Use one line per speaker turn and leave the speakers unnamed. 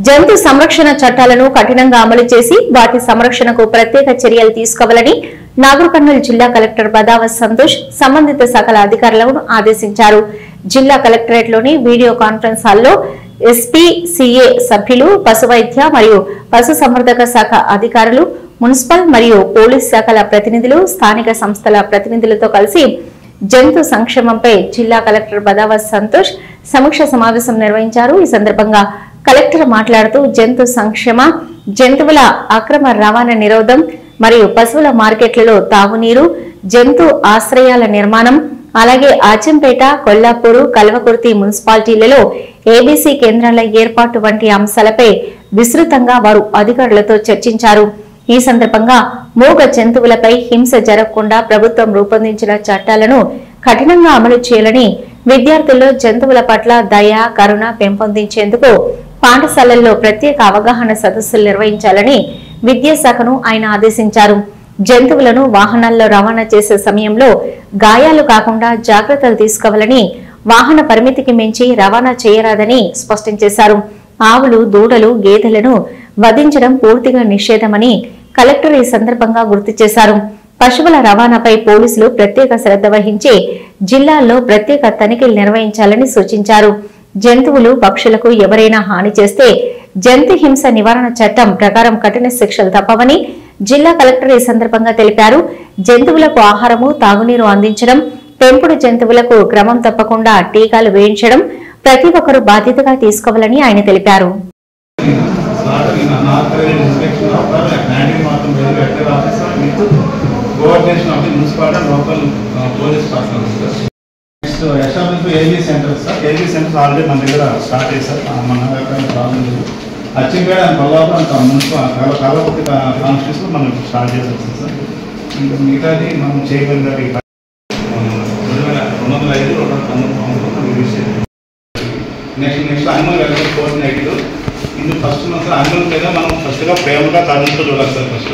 జంతు సంరక్షణ చట్టాలను కఠినంగా అమలు చేసి వాటి సంరక్షణకు ప్రత్యేక చర్యలు తీసుకోవాలని నాగర్ కర్నూల్ జిల్లా కలెక్టర్ బదావత్ సంతోష్ సంబంధిత శాఖల అధికారులను ఆదేశించారు. జిల్లా కలెక్టరేట్ లోని వీడియో కాన్ఫరెన్స్ హాల్లో ఎస్పీ, సిఏ సభ్యులు, పశువైద్య మరియు పశుసంవర్ధక శాఖ అధికారులు, మున్సిపల్ మరియు పోలీస్ శాఖల ప్రతినిధులు, స్థానిక సంస్థల ప్రతినిధులతో కలిసి జంతు సంక్షేమంపై జిల్లా కలెక్టర్ బదావత్ సంతోష్ సమీక్ష సమావేశం నిర్వహించారు. ఈ సందర్భంగా కలెక్టర్ మాట్లాడుతూ జంతు సంక్షేమ, జంతువుల అక్రమ రవాణా నిరోధం మరియు పశువుల మార్కెట్లలో తాగునీరు, జంతు ఆశ్రయాల నిర్మాణం, అలాగే ఆచంపేట, కొల్లాపూరు, కల్వకుర్తి మున్సిపాలిటీలలో ఏబీసీ కేంద్రాల ఏర్పాటు వంటి అంశాలపై విస్తృతంగా వారు అధికారులతో చర్చించారు. ఈ సందర్భంగా మూగ జంతువులపై హింస జరగకుండా ప్రభుత్వం రూపొందించిన చట్టాలను కఠినంగా అమలు చేయాలని, విద్యార్థుల్లో జంతువుల పట్ల దయ, కరుణ పెంపొందించేందుకు పాఠశాలల్లో ప్రత్యేక అవగాహన సదస్సులు నిర్వహించాలని విద్యాశాఖను ఆయన ఆదేశించారు. జంతువులను వాహనాల్లో రవాణా చేసే సమయంలో గాయాలు కాకుండా జాగ్రత్తలు తీసుకోవాలని, వాహన పరిమితికి మించి రవాణా చేయరాదని స్పష్టం చేశారు. ఆవులు, దూడలు, గేదెలను వధించడం పూర్తిగా నిషేధమని కలెక్టర్ ఈ సందర్భంగా గుర్తు చేశారు. పశువుల రవాణాపై పోలీసులు ప్రత్యేక శ్రద్ధ వహించి జిల్లాల్లో ప్రత్యేక తనిఖీలు నిర్వహించాలని సూచించారు. జంతువులు, పక్షులకు ఎవరైనా హాని చేస్తే జంతు హింస నివారణ చట్టం ప్రకారం కఠిన శిక్షలు తప్పవని జిల్లా కలెక్టర్ ఈ సందర్భంగా తెలిపారు. జంతువులకు ఆహారము, తాగునీరు అందించడం, పెంపుడు జంతువులకు క్రమం తప్పకుండా టీకాలు వేయించడం ప్రతి ఒక్కరూ బాధ్యతగా తీసుకోవాలని ఆయన తెలిపారు.
అచ్చంపేట అండ్ కొల్లాపురం మున్సిపల్ కలవకుర్తి కాన్స్టిట్యూన్సీలో మనం స్టార్ట్ చేసి వస్తుంది సార్. ఇంకా మిగతాది మనం చేయగలిగారు 2005 నెక్స్ట్ అనిమల్ వెల్ఫేర్ కోఆర్డినేటర్. ఇందులో ఫస్ట్ అనిమల్ మీద మనం ఫస్ట్గా ప్రేమగా కరుణతో చూడాలి సార్. ఫస్ట్